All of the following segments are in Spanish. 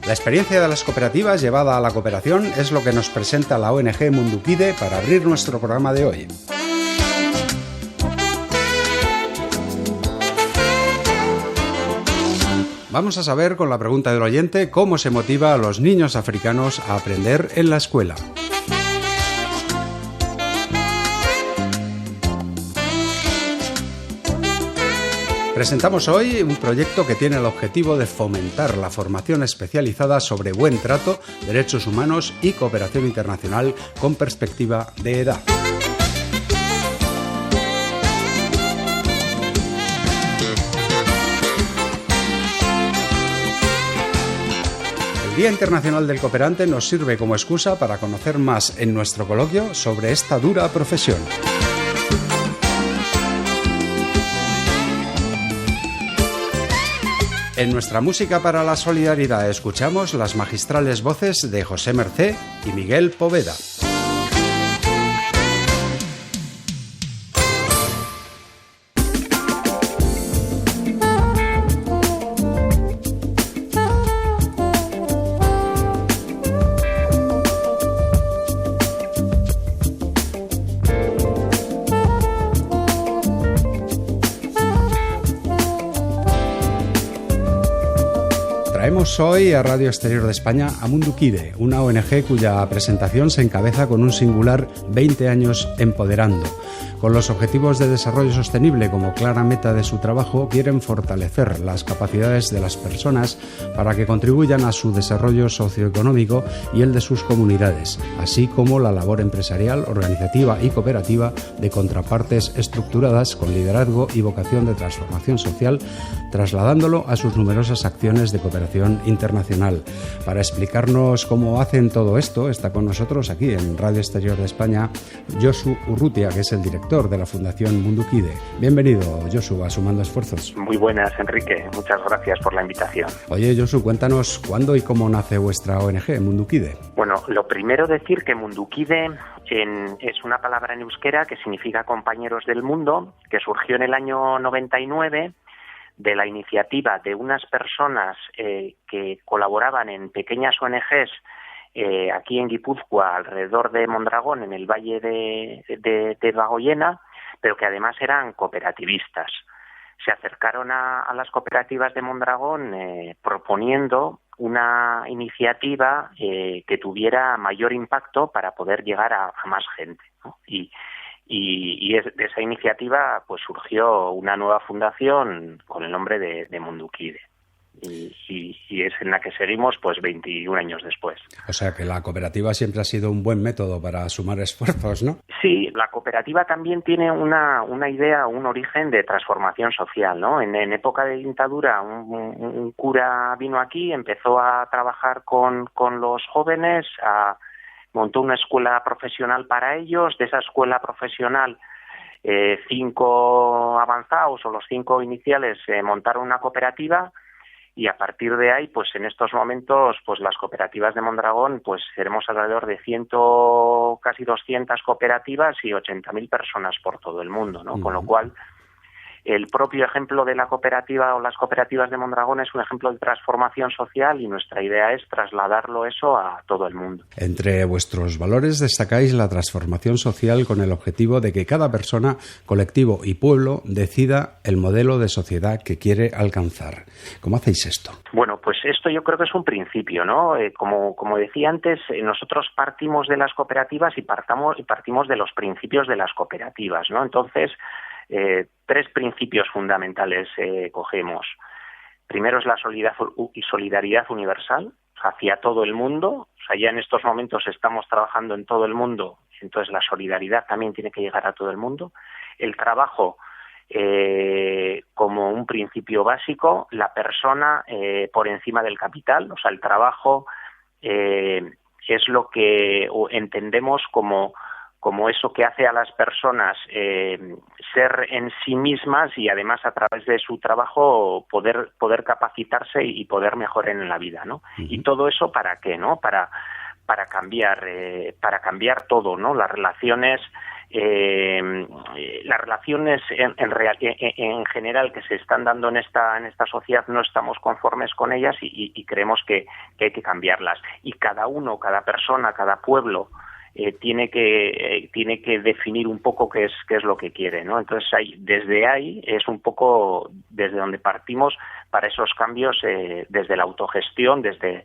La experiencia de las cooperativas llevada a la cooperación es lo que nos presenta la ONG Mundukide para abrir nuestro programa de hoy. Vamos a saber con la pregunta del oyente cómo se motiva a los niños africanos a aprender en la escuela. Presentamos hoy un proyecto que tiene el objetivo de fomentar la formación especializada sobre buen trato, derechos humanos y cooperación internacional con perspectiva de edad. El Día Internacional del Cooperante nos sirve como excusa para conocer más en nuestro coloquio sobre esta dura profesión. En nuestra música para la solidaridad escuchamos las magistrales voces de José Mercé y Miguel Poveda. Traemos hoy a Radio Exterior de España a Mundukide, una ONG cuya presentación se encabeza con un singular 20 años empoderando. Con los Objetivos de Desarrollo Sostenible como clara meta de su trabajo, quieren fortalecer las capacidades de las personas para que contribuyan a su desarrollo socioeconómico y el de sus comunidades, así como la labor empresarial, organizativa y cooperativa de contrapartes estructuradas con liderazgo y vocación de transformación social, trasladándolo a sus numerosas acciones de cooperación internacional. Para explicarnos cómo hacen todo esto, está con nosotros aquí en Radio Exterior de España Josu Urrutia, que es el director de la Fundación Mundukide. Bienvenido, Josu, a Sumando Esfuerzos. Muy buenas, Enrique. Muchas gracias por la invitación. Oye, Josu, cuéntanos cuándo y cómo nace vuestra ONG, Mundukide. Bueno, lo primero decir que Mundukide es una palabra en euskera que significa compañeros del mundo, que surgió en el año 99 de la iniciativa de unas personas que colaboraban en pequeñas ONGs aquí en Guipúzcoa, alrededor de Mondragón, en el valle de Bagoyena, pero que además eran cooperativistas. Se acercaron a las cooperativas de Mondragón proponiendo una iniciativa que tuviera mayor impacto para poder llegar a más gente, ¿no? Y de esa iniciativa pues surgió una nueva fundación con el nombre de Mundukide. Y es en la que seguimos pues 21 años después. O sea que la cooperativa siempre ha sido un buen método para sumar esfuerzos, ¿no? Sí, la cooperativa también tiene una idea, un origen de transformación social, ¿no? En época de dictadura un cura vino aquí, empezó a trabajar con los jóvenes, montó una escuela profesional para ellos. De esa escuela profesional 5 avanzados o los 5 iniciales montaron una cooperativa. Y a partir de ahí, pues en estos momentos, pues las cooperativas de Mondragón, pues seremos alrededor de casi 200 cooperativas y 80.000 personas por todo el mundo, ¿no? Uh-huh. Con lo cual, el propio ejemplo de la cooperativa o las cooperativas de Mondragón es un ejemplo de transformación social y nuestra idea es trasladarlo eso a todo el mundo. Entre vuestros valores destacáis la transformación social con el objetivo de que cada persona, colectivo y pueblo decida el modelo de sociedad que quiere alcanzar. ¿Cómo hacéis esto? Bueno, pues esto yo creo que es un principio, ¿no? Como decía antes, nosotros partimos de las cooperativas y partimos de los principios de las cooperativas, ¿no? Entonces, 3 principios fundamentales cogemos. Primero es la solidaridad universal hacia todo el mundo. O sea, ya en estos momentos estamos trabajando en todo el mundo, entonces la solidaridad también tiene que llegar a todo el mundo. El trabajo como un principio básico, la persona por encima del capital. O sea, el trabajo es lo que entendemos como eso que hace a las personas ser en sí mismas y además a través de su trabajo poder capacitarse y poder mejorar en la vida, ¿no? Uh-huh. Y todo eso ¿para qué, no? Para cambiar todo, ¿no? Las relaciones las relaciones en general que se están dando en esta sociedad no estamos conformes con ellas y creemos que hay que cambiarlas. Y cada persona, cada pueblo tiene que definir un poco qué es lo que quiere, ¿no? Entonces desde ahí es un poco desde donde partimos para esos cambios, desde la autogestión, desde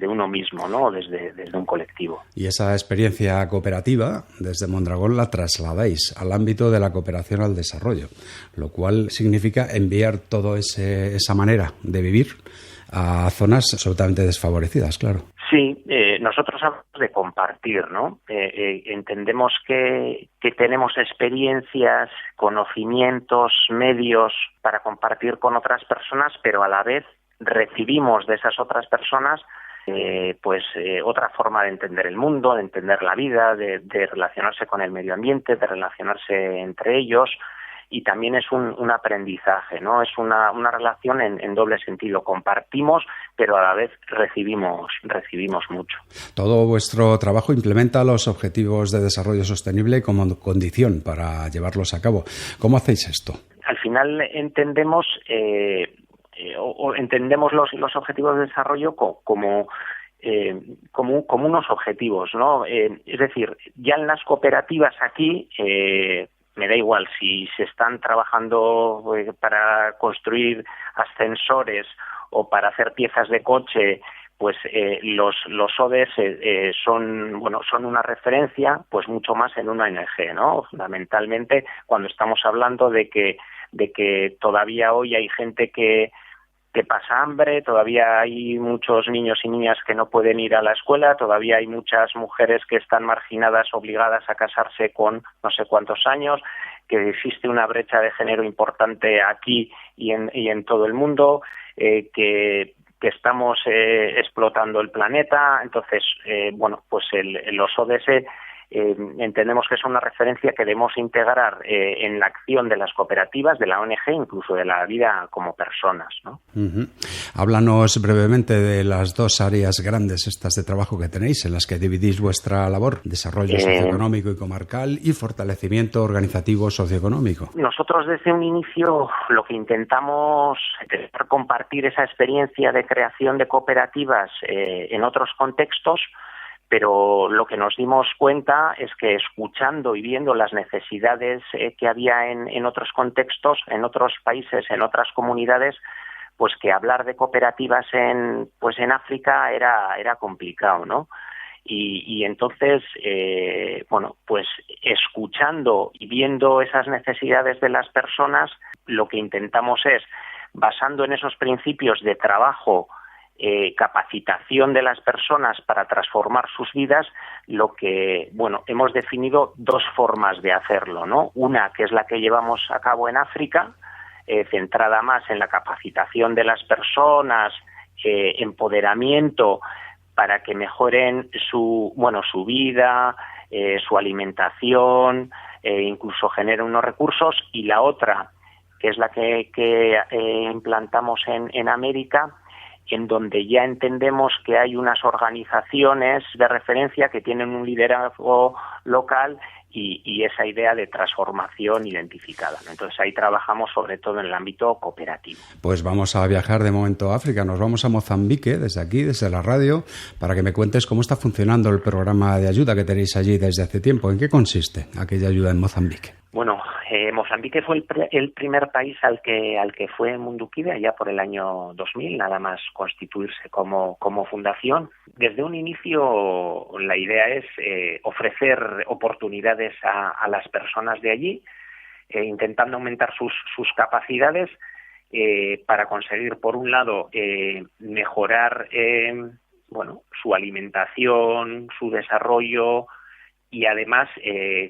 uno mismo, ¿no? Desde un colectivo. Y esa experiencia cooperativa, desde Mondragón, la trasladáis al ámbito de la cooperación al desarrollo, lo cual significa enviar toda esa manera de vivir a zonas absolutamente desfavorecidas, claro. Sí, nosotros hablamos de compartir, ¿no? Entendemos que tenemos experiencias, conocimientos, medios para compartir con otras personas, pero a la vez recibimos de esas otras personas otra forma de entender el mundo, de entender la vida, de relacionarse con el medio ambiente, de relacionarse entre ellos, y también es un aprendizaje, ¿no? Es una relación en doble sentido. Compartimos, pero a la vez recibimos mucho. Todo vuestro trabajo implementa los objetivos de desarrollo sostenible como condición para llevarlos a cabo. ¿Cómo hacéis esto? Al final entendemos los objetivos de desarrollo como unos objetivos, ¿no? Es decir, ya en las cooperativas aquí me da igual si se están trabajando para construir ascensores o para hacer piezas de coche, pues los ODS son una referencia, pues mucho más en una ONG, ¿no? Fundamentalmente cuando estamos hablando de que todavía hoy hay gente que pasa hambre, todavía hay muchos niños y niñas que no pueden ir a la escuela, todavía hay muchas mujeres que están marginadas, obligadas a casarse con no sé cuántos años, que existe una brecha de género importante aquí y en todo el mundo, que estamos explotando el planeta. Entonces, los ODS entendemos que es una referencia que debemos integrar en la acción de las cooperativas, de la ONG, incluso de la vida como personas, ¿no? Uh-huh. Háblanos brevemente de las dos áreas grandes estas de trabajo que tenéis, en las que dividís vuestra labor: desarrollo socioeconómico y comarcal y fortalecimiento organizativo socioeconómico. Nosotros desde un inicio lo que intentamos es compartir esa experiencia de creación de cooperativas en otros contextos, pero lo que nos dimos cuenta es que escuchando y viendo las necesidades que había en otros contextos, en otros países, en otras comunidades, pues que hablar de cooperativas en África era complicado, ¿no? Y entonces, pues escuchando y viendo esas necesidades de las personas, lo que intentamos es, basando en esos principios de trabajo, capacitación de las personas para transformar sus vidas, hemos definido dos formas de hacerlo, ¿no? Una, que es la que llevamos a cabo en África, centrada más en la capacitación de las personas, empoderamiento para que mejoren su vida, su alimentación, incluso generen unos recursos, y la otra, que es la que implantamos en América, en donde ya entendemos que hay unas organizaciones de referencia que tienen un liderazgo local y esa idea de transformación identificada, ¿no? Entonces ahí trabajamos sobre todo en el ámbito cooperativo. Pues vamos a viajar de momento a África. Nos vamos a Mozambique desde aquí, desde la radio, para que me cuentes cómo está funcionando el programa de ayuda que tenéis allí desde hace tiempo. ¿En qué consiste aquella ayuda en Mozambique? Bueno, Mozambique fue el primer país al que fue Mundukide allá por el año 2000, nada más constituirse como fundación. Desde un inicio la idea es ofrecer oportunidades a las personas de allí, intentando aumentar sus capacidades para conseguir, por un lado, mejorar su alimentación, su desarrollo, y además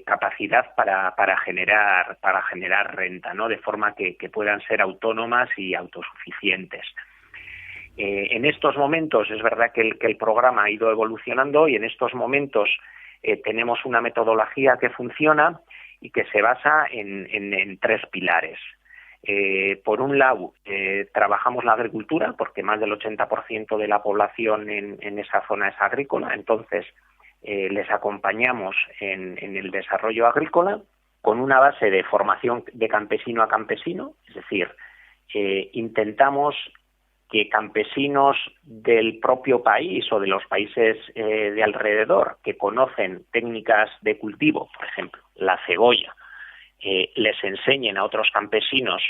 capacidad para generar renta, ¿no? De forma que puedan ser autónomas y autosuficientes. En estos momentos es verdad que el programa ha ido evolucionando, y en estos momentos tenemos una metodología que funciona y que se basa en tres pilares. Por un lado, trabajamos la agricultura, porque más del 80% de la población en esa zona es agrícola. Entonces les acompañamos en el desarrollo agrícola con una base de formación de campesino a campesino, es decir, intentamos que campesinos del propio país o de los países de alrededor que conocen técnicas de cultivo, por ejemplo, la cebolla, les enseñen a otros campesinos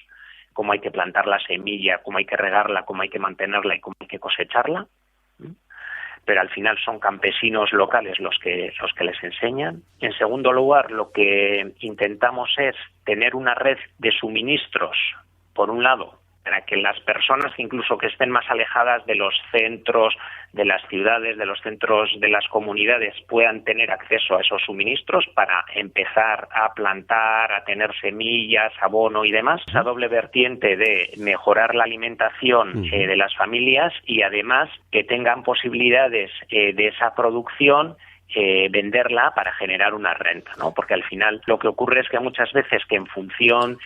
cómo hay que plantar la semilla, cómo hay que regarla, cómo hay que mantenerla y cómo hay que cosecharla. Pero al final son campesinos locales los que les enseñan. En segundo lugar, lo que intentamos es tener una red de suministros, por un lado, para que las personas incluso que estén más alejadas de los centros, de las ciudades, de los centros de las comunidades, puedan tener acceso a esos suministros para empezar a plantar, a tener semillas, abono y demás. Esa doble vertiente de mejorar la alimentación de las familias y además que tengan posibilidades de esa producción venderla para generar una renta, ¿no? Porque al final lo que ocurre es que muchas veces que en función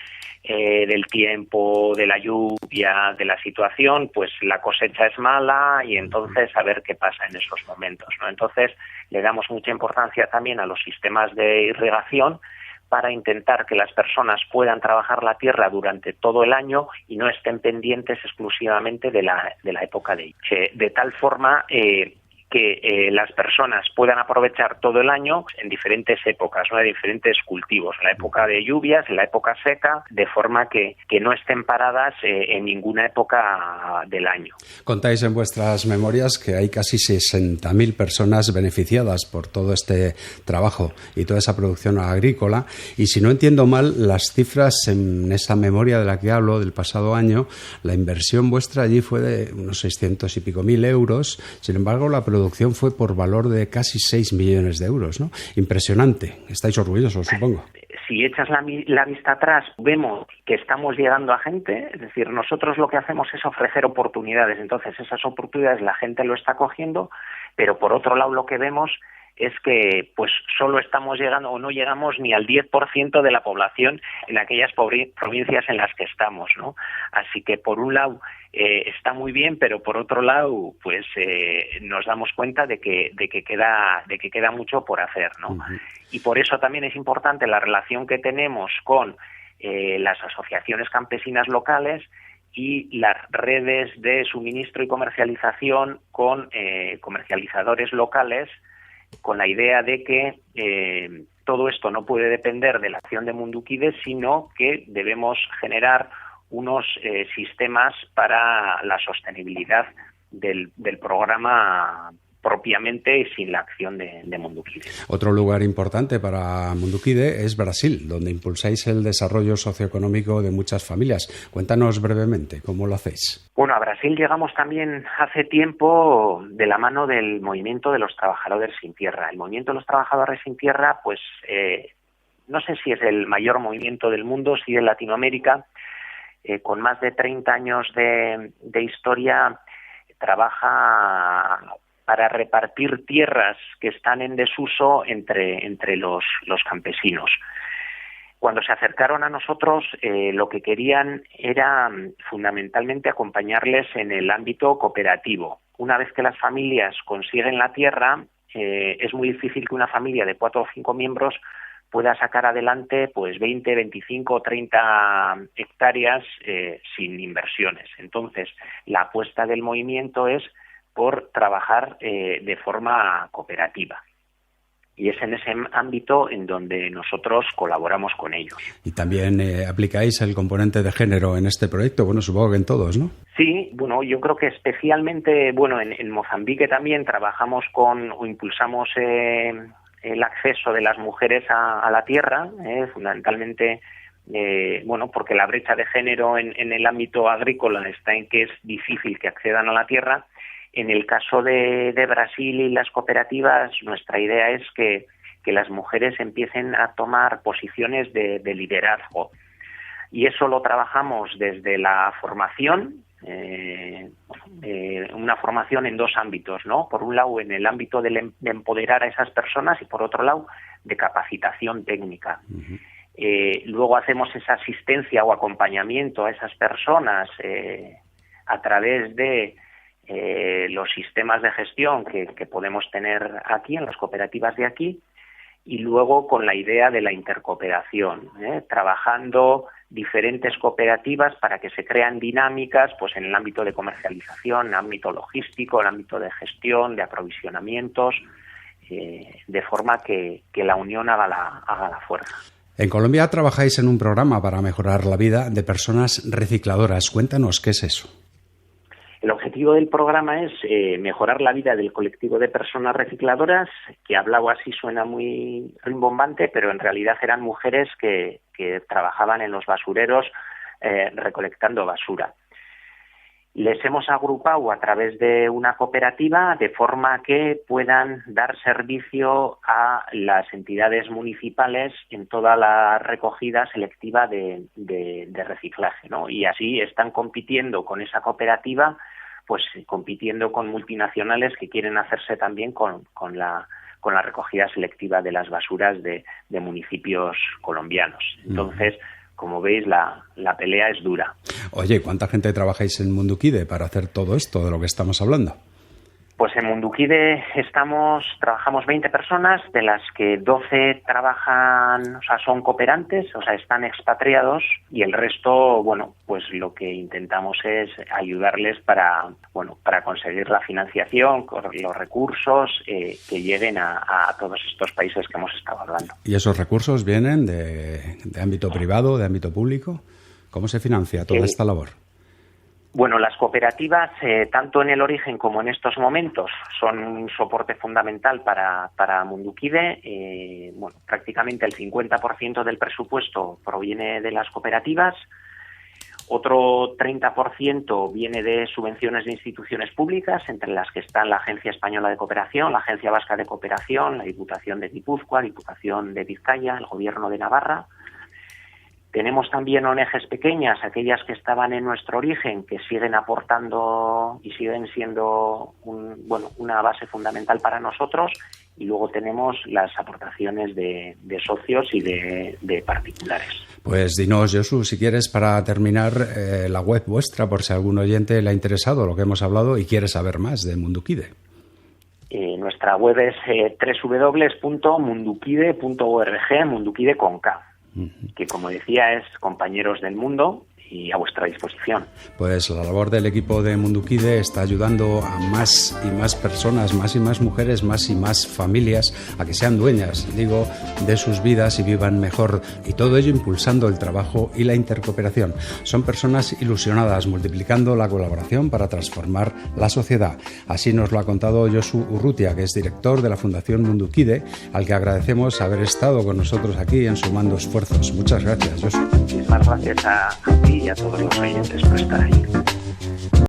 del tiempo, de la lluvia, de la situación, pues la cosecha es mala y entonces a ver qué pasa en esos momentos, ¿no? Entonces le damos mucha importancia también a los sistemas de irrigación para intentar que las personas puedan trabajar la tierra durante todo el año y no estén pendientes exclusivamente de la época de tal forma que las personas puedan aprovechar todo el año en diferentes épocas, ¿no? De diferentes cultivos, en la época de lluvias, en la época seca, de forma que no estén paradas en ninguna época del año. Contáis en vuestras memorias que hay casi 60.000 personas beneficiadas por todo este trabajo y toda esa producción agrícola, y si no entiendo mal, las cifras en esa memoria de la que hablo del pasado año, la inversión vuestra allí fue de unos 600 y pico mil euros, sin embargo la producción fue por valor de casi 6 millones de euros, ¿no? Impresionante. Estáis orgullosos, supongo. Si echas la vista atrás, vemos que estamos llegando a gente, es decir, nosotros lo que hacemos es ofrecer oportunidades, entonces esas oportunidades la gente lo está cogiendo, pero por otro lado lo que vemos es que pues solo estamos llegando o no llegamos ni al 10% de la población en aquellas provincias en las que estamos, ¿no? Así que por un lado está muy bien, pero por otro lado pues nos damos cuenta de que queda mucho por hacer, ¿no? Y por eso también es importante la relación que tenemos con las asociaciones campesinas locales y las redes de suministro y comercialización con comercializadores locales, con la idea de que todo esto no puede depender de la acción de Mundukide, sino que debemos generar unos sistemas para la sostenibilidad del programa propiamente y sin la acción de Mundukide. Otro lugar importante para Mundukide es Brasil, donde impulsáis el desarrollo socioeconómico de muchas familias. Cuéntanos brevemente cómo lo hacéis. Bueno, a Brasil llegamos también hace tiempo de la mano del movimiento de los trabajadores sin tierra. El movimiento de los trabajadores sin tierra, pues no sé si es el mayor movimiento del mundo, sí de Latinoamérica, con más de 30 años de historia, trabaja para repartir tierras que están en desuso entre los campesinos. Cuando se acercaron a nosotros, lo que querían era fundamentalmente acompañarles en el ámbito cooperativo. Una vez que las familias consiguen la tierra, es muy difícil que una familia de 4 o 5 miembros pueda sacar adelante pues 20, 25 o 30 hectáreas sin inversiones. Entonces, la apuesta del movimiento es por trabajar de forma cooperativa. Y es en ese ámbito en donde nosotros colaboramos con ellos. Y también aplicáis el componente de género en este proyecto, bueno, supongo que en todos, ¿no? Sí, bueno, yo creo que especialmente, bueno, en Mozambique también trabajamos o impulsamos el acceso de las mujeres a la tierra, fundamentalmente, bueno, porque la brecha de género en el ámbito agrícola está en que es difícil que accedan a la tierra. En el caso de Brasil y las cooperativas, nuestra idea es que las mujeres empiecen a tomar posiciones de liderazgo. Y eso lo trabajamos desde la formación, una formación en 2 ámbitos, ¿no? Por un lado, en el ámbito de empoderar a esas personas y por otro lado, de capacitación técnica. Luego hacemos esa asistencia o acompañamiento a esas personas a través de los sistemas de gestión que podemos tener aquí, en las cooperativas de aquí, y luego con la idea de la intercooperación, trabajando diferentes cooperativas para que se crean dinámicas pues en el ámbito de comercialización, en el ámbito logístico, en el ámbito de gestión, de aprovisionamientos, de forma que la unión haga la fuerza. En Colombia trabajáis en un programa para mejorar la vida de personas recicladoras. Cuéntanos, ¿qué es eso? El objetivo del programa es mejorar la vida del colectivo de personas recicladoras, que hablado así suena muy rimbombante, pero en realidad eran mujeres que trabajaban en los basureros recolectando basura. Les hemos agrupado a través de una cooperativa de forma que puedan dar servicio a las entidades municipales en toda la recogida selectiva de reciclaje, ¿no? Y así están compitiendo con esa cooperativa, pues compitiendo con multinacionales que quieren hacerse también con la recogida selectiva de las basuras de municipios colombianos. Entonces, como veis, la pelea es dura. Oye, ¿cuánta gente trabajáis en Munduquide para hacer todo esto de lo que estamos hablando? Pues en Munduquide trabajamos 20 personas, de las que 12 trabajan, son cooperantes, están expatriados, y el resto, pues lo que intentamos es ayudarles para conseguir la financiación, los recursos que lleguen a todos estos países que hemos estado hablando. ¿Y esos recursos vienen de ámbito privado, de ámbito público? ¿Cómo se financia toda esta labor? Bueno, las cooperativas, tanto en el origen como en estos momentos, son un soporte fundamental para Munduquide. Prácticamente el 50% del presupuesto proviene de las cooperativas, otro 30% viene de subvenciones de instituciones públicas, entre las que están la Agencia Española de Cooperación, la Agencia Vasca de Cooperación, la Diputación de Guipúzcoa, Diputación de Vizcaya, el Gobierno de Navarra. Tenemos también ONGs pequeñas, aquellas que estaban en nuestro origen, que siguen aportando y siguen siendo una base fundamental para nosotros, y luego tenemos las aportaciones de socios y de particulares. Pues dinos, Josu, si quieres, para terminar, la web vuestra, por si algún oyente le ha interesado lo que hemos hablado y quiere saber más de Munduquide. Nuestra web es www.munduquide.org, Munduquide con K, que, como decía, es Compañeros del Mundo y a vuestra disposición. Pues la labor del equipo de Munduquide está ayudando a más y más personas, más y más mujeres, más y más familias a que sean dueñas, de sus vidas y vivan mejor, y todo ello impulsando el trabajo y la intercooperación. Son personas ilusionadas, multiplicando la colaboración para transformar la sociedad. Así nos lo ha contado Josu Urrutia, que es director de la Fundación Munduquide, al que agradecemos haber estado con nosotros aquí en Sumando Esfuerzos. Muchas gracias, Josu. Muchísimas gracias a ti y a todos los oyentes por estar ahí.